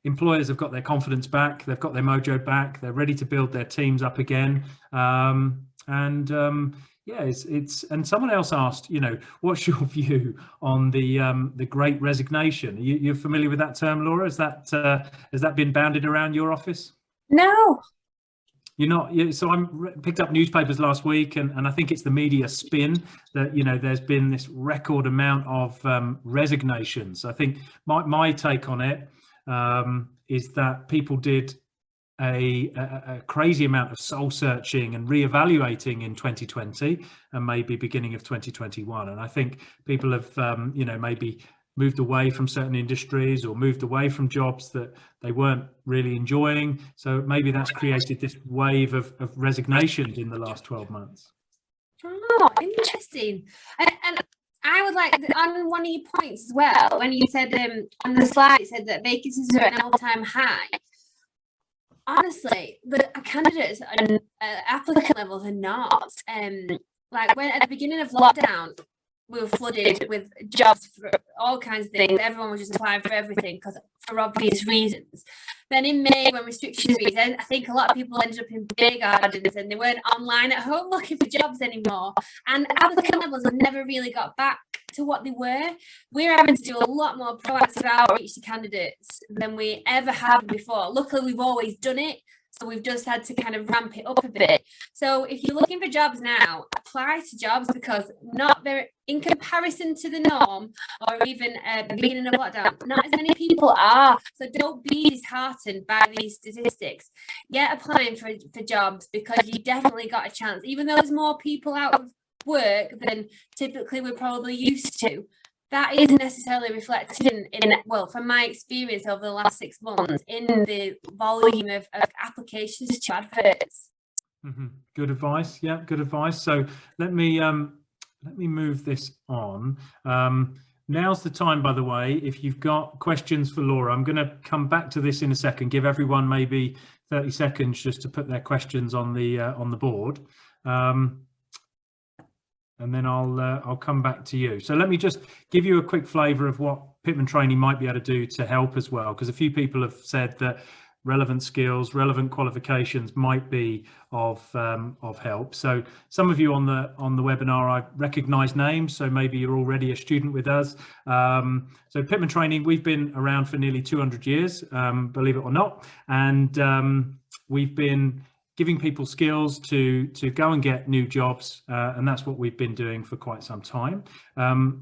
employers have got their confidence back, they've got their mojo back, they're ready to build their teams up again. Yeah, it's and someone else asked, you know, what's your view on the Great Resignation? You're familiar with that term, Laura? Has that been bounded around your office? No. You're not. So I picked up newspapers last week, and I think it's the media spin that, you know, there's been this record amount of resignations. I think my take on it is that people did a crazy amount of soul searching and reevaluating in 2020 and maybe beginning of 2021. And I think people have, you know, maybe moved away from certain industries or moved away from jobs that they weren't really enjoying. So maybe that's created this wave of resignations in the last 12 months. Oh, interesting. And I would like, on one of your points as well, when you said on the slide, it said that vacancies are at an all-time high. Honestly, the candidates and applicant levels are not. Like when at the beginning of lockdown, we were flooded with jobs for all kinds of things. Everyone was just applying for everything because for obvious reasons. Then in May, when restrictions eased, I think a lot of people ended up in beer gardens and they weren't online at home looking for jobs anymore. And applicant levels have never really got back to what they were. We're having to do a lot more proactive outreach to candidates than we ever have before. Luckily, we've always done it. So we've just had to kind of ramp it up a bit. So if you're looking for jobs now, apply to jobs, because not very, in comparison to the norm or even the beginning of lockdown, not as many people are. So don't be disheartened by these statistics. Get applying for jobs, because you definitely got a chance. Even though there's more people out of work than typically we're probably used to, that isn't necessarily reflected in well, from my experience over the last 6 months, in the volume of applications to adverts. Mm-hmm. Good advice. Yeah, good advice. So let me move this on. Now's the time, by the way, if you've got questions for Laura. I'm going to come back to this in a second. Give everyone maybe 30 seconds just to put their questions on the board. And then I'll come back to you. So let me just give you a quick flavour of what Pitman training might be able to do to help as well, because a few people have said that relevant skills, relevant qualifications might be of help. So some of you on the webinar, I recognise names, so maybe you're already a student with us. So Pitman training, we've been around for nearly 200 years, believe it or not, and we've been giving people skills to go and get new jobs, and that's what we've been doing for quite some time.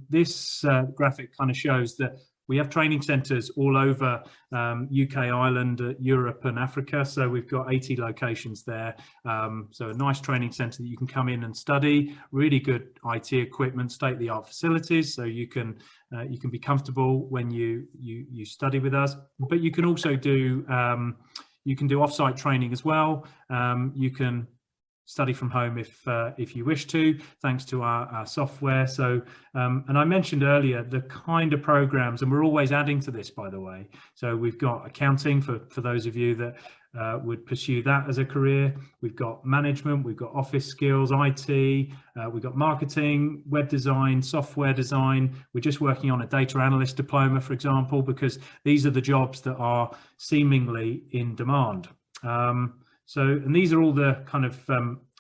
This graphic kind of shows that we have training centres all over UK, Ireland, Europe and Africa. So we've got 80 locations there. So a nice training centre that you can come in and study, really good IT equipment, state-of-the-art facilities, so you can be comfortable when you study with us. But you can also do off-site training as well. You can study from home if you wish to, thanks to our software. So, and I mentioned earlier the kind of programs, and we're always adding to this, by the way. So we've got accounting for those of you that would pursue that as a career. We've got management, we've got office skills, IT, we've got marketing, web design, software design. We're just working on a data analyst diploma, for example, because these are the jobs that are seemingly in demand. And these are all the kind of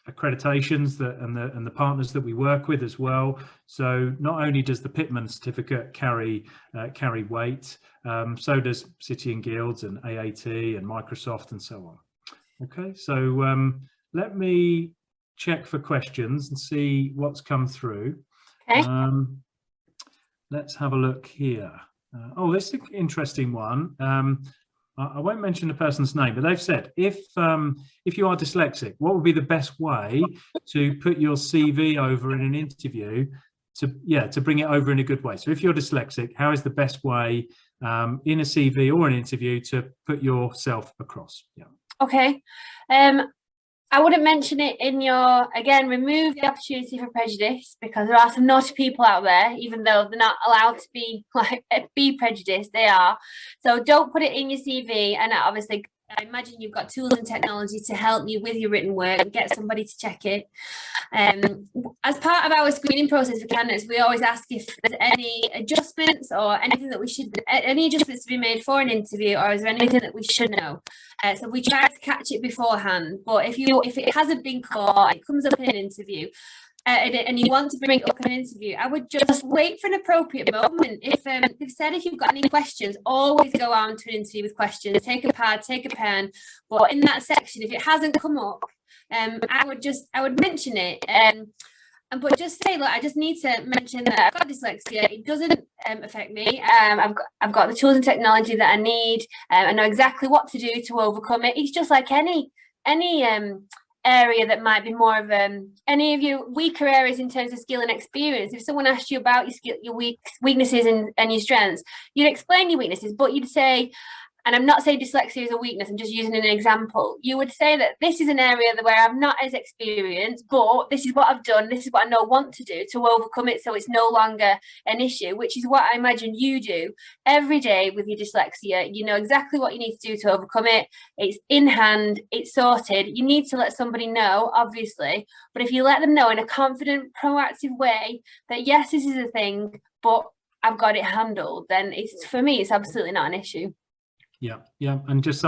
accreditations that and the partners that we work with as well. So not only does the Pitman certificate carry weight, so does City and Guilds and AAT and Microsoft and so on. Okay, so let me check for questions and see what's come through. Okay. Let's have a look here. Oh, this is an interesting one. I won't mention the person's name, but they've said if you are dyslexic, what would be the best way to put your CV over in an interview to bring it over in a good way? So if you're dyslexic, how is the best way in a CV or an interview to put yourself across? Yeah. Okay. I wouldn't mention it in your, again, remove the opportunity for prejudice, because there are some naughty people out there, even though they're not allowed to be prejudiced, they are. So don't put it in your CV. And obviously, I imagine you've got tools and technology to help you with your written work and get somebody to check it. As part of our screening process for candidates, we always ask if there's any adjustments or anything that any adjustments to be made for an interview, or is there anything that we should know? So we try to catch it beforehand. But if it hasn't been caught, it comes up in an interview, and you want to bring it up in an interview, I would just wait for an appropriate moment. If they've said if you've got any questions, always go on to an interview with questions. Take a pad, take a pen. But in that section, if it hasn't come up, I would mention it. But just say, look, I just need to mention that I've got dyslexia. It doesn't affect me. I've got the tools and technology that I need. I know exactly what to do to overcome it. It's just like any area that might be more of any of your weaker areas in terms of skill and experience. If someone asked you about your weaknesses and your strengths, you'd explain your weaknesses, but you'd say, and I'm not saying dyslexia is a weakness, I'm just using an example. You would say that this is an area where I'm not as experienced, but this is what I've done, this is what I know want to do to overcome it, so it's no longer an issue, which is what I imagine you do every day with your dyslexia. You know exactly what you need to do to overcome it. It's in hand, it's sorted. You need to let somebody know, obviously, but if you let them know in a confident, proactive way that yes, this is a thing, but I've got it handled, then for me, it's absolutely not an issue. Yeah, and just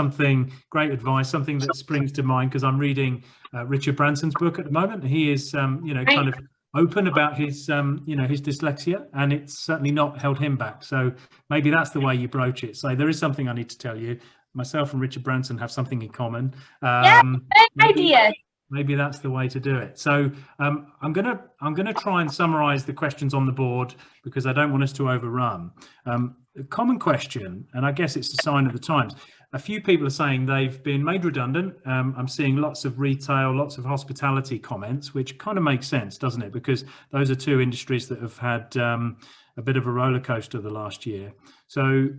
great advice, something that springs to mind, because I'm reading Richard Branson's book at the moment. He is, kind of open about his, his dyslexia, and it's certainly not held him back. So maybe that's the way you broach it. So there is something I need to tell you. Myself and Richard Branson have something in common. Idea. Maybe that's the way to do it. So I'm gonna try and summarize the questions on the board, because I don't want us to overrun. A common question, and I guess it's a sign of the times. A few people are saying they've been made redundant. I'm seeing lots of retail, lots of hospitality comments, which kind of makes sense, doesn't it? Because those are two industries that have had a bit of a roller coaster the last year. So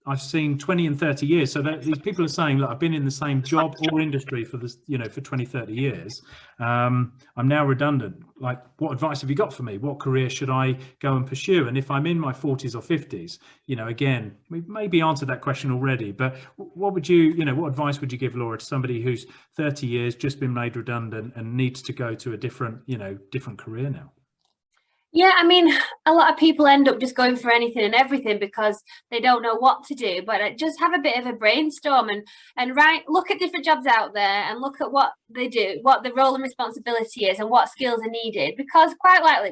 I've seen 20 and 30 years. So these people are saying, look, I've been in the same job or industry for this, for 20, 30 years. I'm now redundant. Like, what advice have you got for me? What career should I go and pursue? And if I'm in my 40s or 50s, again, we've maybe answered that question already, but what would what advice would you give, Laura, to somebody who's 30 years, just been made redundant and needs to go to a different career now? Yeah, I mean, a lot of people end up just going for anything and everything because they don't know what to do. But just have a bit of a brainstorm and look at different jobs out there and look at what they do, what the role and responsibility is, and what skills are needed. Because quite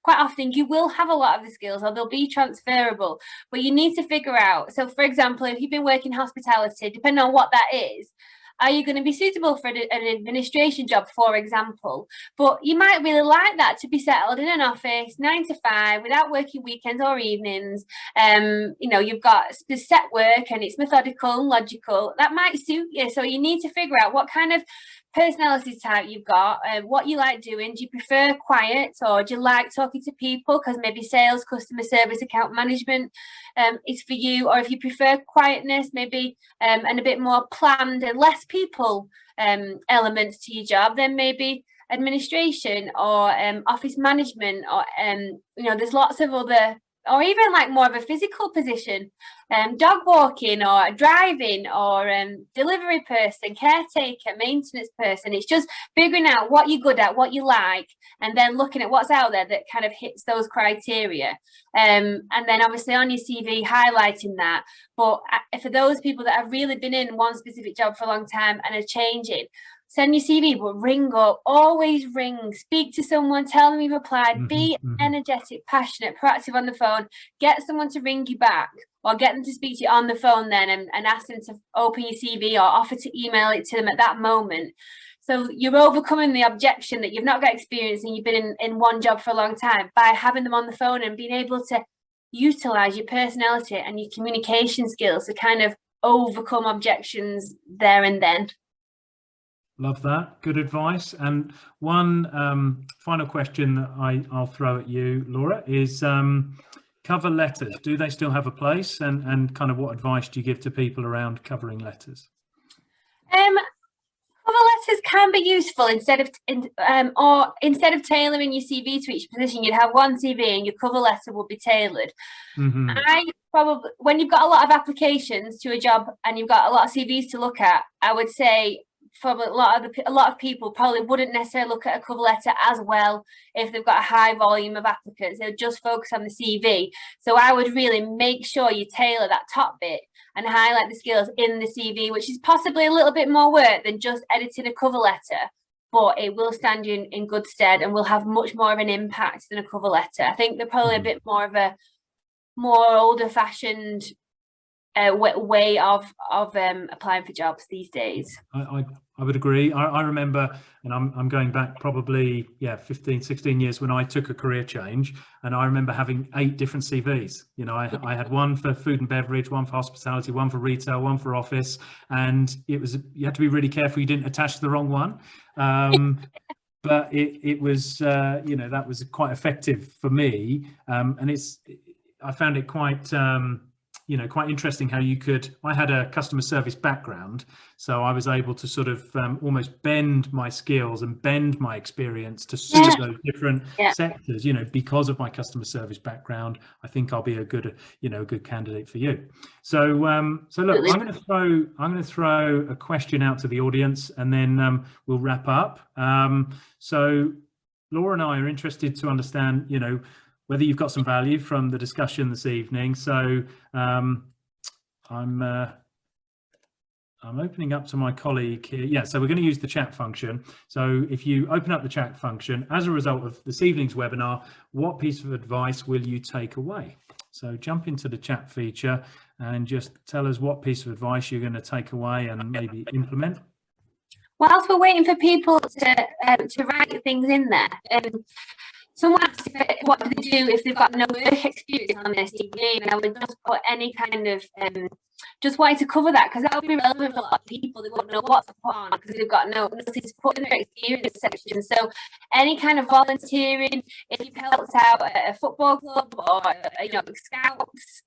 often you will have a lot of the skills, or they'll be transferable. But you need to figure out. So, for example, if you've been working hospitality, depending on what that is, are you going to be suitable for an administration job, for example? But you might really like that, to be settled in an office 9 to 5 without working weekends or evenings. You've got set work and it's methodical and logical. That might suit you. So you need to figure out what kind of personality type you've got, what you like doing. Do you prefer quiet, or do you like talking to people? Because maybe sales, customer service, account management is for you. Or if you prefer quietness, maybe and a bit more planned and less people elements to your job, then maybe administration or office management, or there's lots of other, or even like more of a physical position, dog walking or driving, or delivery person, caretaker, maintenance person. It's just figuring out what you're good at, what you like, and then looking at what's out there that kind of hits those criteria. And then obviously on your CV, highlighting that. But for those people that have really been in one specific job for a long time and are changing, send your CV, but ring up, always ring, speak to someone, tell them you've applied, be energetic, passionate, proactive on the phone, get someone to ring you back, or get them to speak to you on the phone then and ask them to open your CV or offer to email it to them at that moment. So you're overcoming the objection that you've not got experience and you've been in one job for a long time by having them on the phone and being able to utilize your personality and your communication skills to kind of overcome objections there and then. Love that. Good advice. And one final question that I'll throw at you, Laura, is cover letters. Do they still have a place? And kind of what advice do you give to people around covering letters? Cover letters can be useful instead of tailoring your CV to each position. You'd have one CV and your cover letter would be tailored. Mm-hmm. When you've got a lot of applications to a job and you've got a lot of CVs to look at, I would say from a lot of people probably wouldn't necessarily look at a cover letter as well if they've got a high volume of applicants. They'll just focus on the CV. So I would really make sure you tailor that top bit and highlight the skills in the CV, which is possibly a little bit more work than just editing a cover letter, but it will stand you in good stead and will have much more of an impact than a cover letter. I think they're probably a bit more of a more older-fashioned way of applying for jobs these days. I would agree. I remember, and I'm going back probably 15, 16 years when I took a career change, and I remember having 8 different CVs. You know, I had one for food and beverage, one for hospitality, one for retail, one for office, and you had to be really careful you didn't attach the wrong one. But it was that was quite effective for me, and I found it quite quite interesting how I had a customer service background, so I was able to sort of almost bend my skills and bend my experience to suit those different sectors. Because of my customer service background, I think I'll be a good candidate for you. So look, I'm going to throw a question out to the audience, and then we'll wrap up. So Laura and I are interested to understand, whether you've got some value from the discussion this evening. So I'm opening up to my colleague here. Yeah, so we're going to use the chat function. So if you open up the chat function, as a result of this evening's webinar, what piece of advice will you take away? So jump into the chat feature and just tell us what piece of advice you're going to take away and maybe implement. Whilst we're waiting for people to write things in there, someone asked what do they do if they've got no work experience on their CV, and I would just put any kind of just wanted to cover that, because that would be relevant for a lot of people. They won't know what to put on because they've got nothing to put in their experience section. So any kind of volunteering, if you've helped out at a football club or scouts,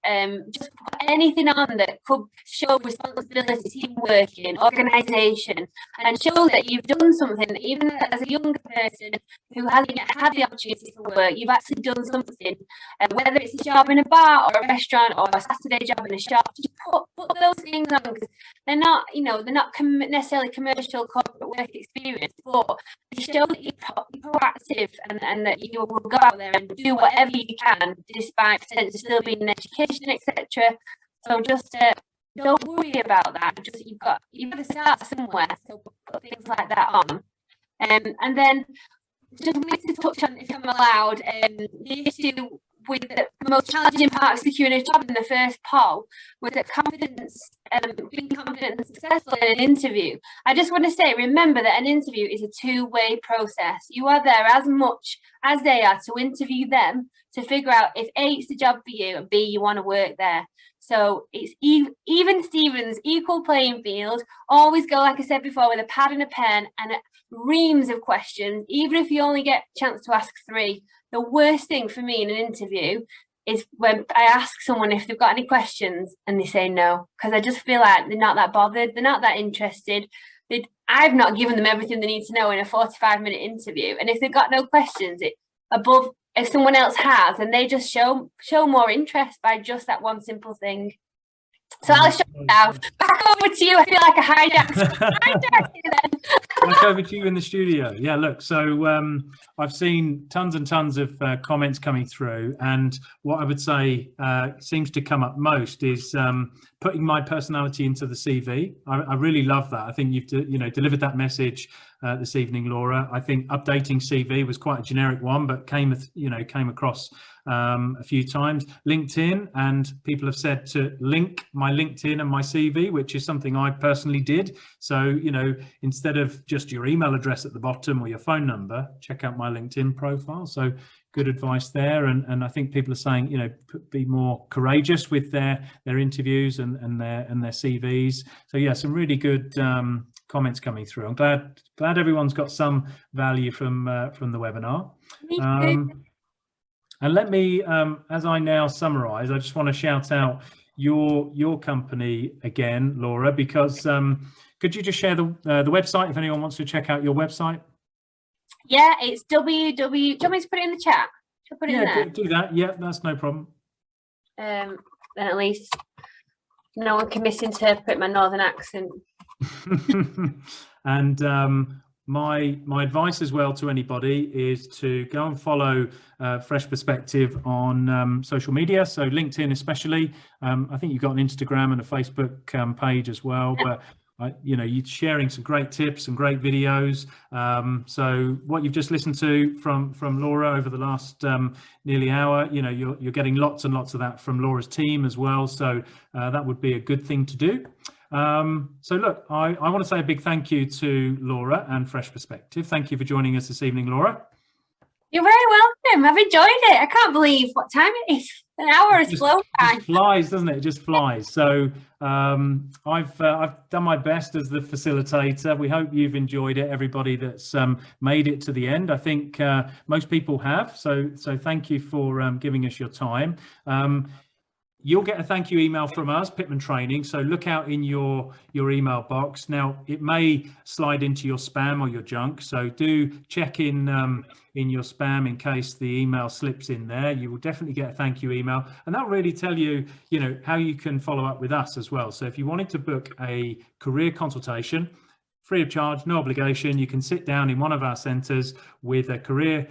just put anything on that could show responsibility, team working, organisation, and show that you've done something, even as a younger person who hasn't yet had the opportunity to work. You've actually done something, whether it's a job in a bar or a restaurant or a Saturday job in a shop. Just put those things on, because they're not necessarily commercial corporate work experience, but they show that you're proactive and that you will go out there and do whatever you can despite potentially still being in education, etc. So just don't worry about that. Just you've got to start somewhere, so put things like that on. And then just wanted to touch on, if I'm allowed, the issue with the most challenging part of securing a job in the first poll was that being confident and successful in an interview. I just want to say, remember that an interview is a two-way process. You are there as much as they are to interview them, to figure out if A, it's the job for you, and B, you want to work there. So it's even Stevens, equal playing field. Always go, like I said before, with a pad and a pen and reams of questions, even if you only get a chance to ask 3. The worst thing for me in an interview is when I ask someone if they've got any questions and they say no, because I just feel like they're not that bothered, they're not that interested. I've not given them everything they need to know in a 45-minute interview, and if they've got no questions, if someone else has, and they just show more interest by just that one simple thing. So I'll show you now. Back over to you. I feel like a hijacked you then. Back over to you in the studio. Yeah, look, so I've seen tons and tons of comments coming through, and what I would say seems to come up most is putting my personality into the CV. I really love that. I think you've delivered that message this evening, Laura. I think updating CV was quite a generic one, but came across a few times. LinkedIn, and people have said to link my LinkedIn and my CV, which is something I personally did. So, instead of just your email address at the bottom or your phone number, check out my LinkedIn profile. So, good advice there. And I think people are saying, you know, be more courageous with their interviews and their CVs. So yeah, some really good comments coming through. I'm glad everyone's got some value from the webinar. And let me, as I now summarize, I just want to shout out your company again, Laura, because could you just share the website if anyone wants to check out your website? Yeah, it's www. Do you want me to put it in the chat? Should I put it in there? Do that. Yeah, that's no problem. Then at least no one can misinterpret my northern accent. And my advice as well to anybody is to go and follow Fresh Perspective on social media, so LinkedIn especially. I think you've got an Instagram and a Facebook page as well, but you know, you're sharing some great tips and great videos. So what you've just listened to from Laura over the last nearly hour, you know, you're getting lots and lots of that from Laura's team as well. So that would be a good thing to do. So look, I want to say a big thank you to Laura and Fresh Perspective. Thank you for joining us this evening, Laura. You're very welcome. I've enjoyed it. I can't believe what time it is. An hour is flown by. It flies, doesn't it? It just flies. So I've done my best as the facilitator. We hope you've enjoyed it. Everybody that's made it to the end, I think most people have. So thank you for giving us your time. You'll get a thank you email from us, Pitman Training. So look out in your email box. Now, it may slide into your spam or your junk. So do check in your spam in case the email slips in there. You will definitely get a thank you email. And that'll really tell you, you know, how you can follow up with us as well. So if you wanted to book a career consultation, free of charge, no obligation, you can sit down in one of our centres with a career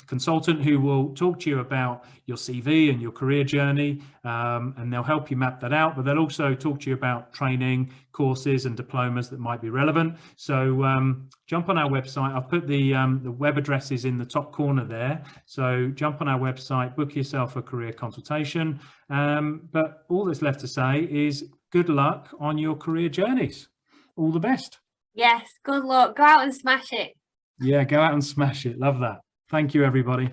consultant who will talk to you about your CV and your career journey, and they'll help you map that out, but they'll also talk to you about training, courses and diplomas that might be relevant. So jump on our website. I've put the web addresses in the top corner there. So jump on our website, book yourself a career consultation. But all that's left to say is good luck on your career journeys. All the best. Yes, good luck. Go out and smash it. Yeah, go out and smash it. Love that. Thank you, everybody.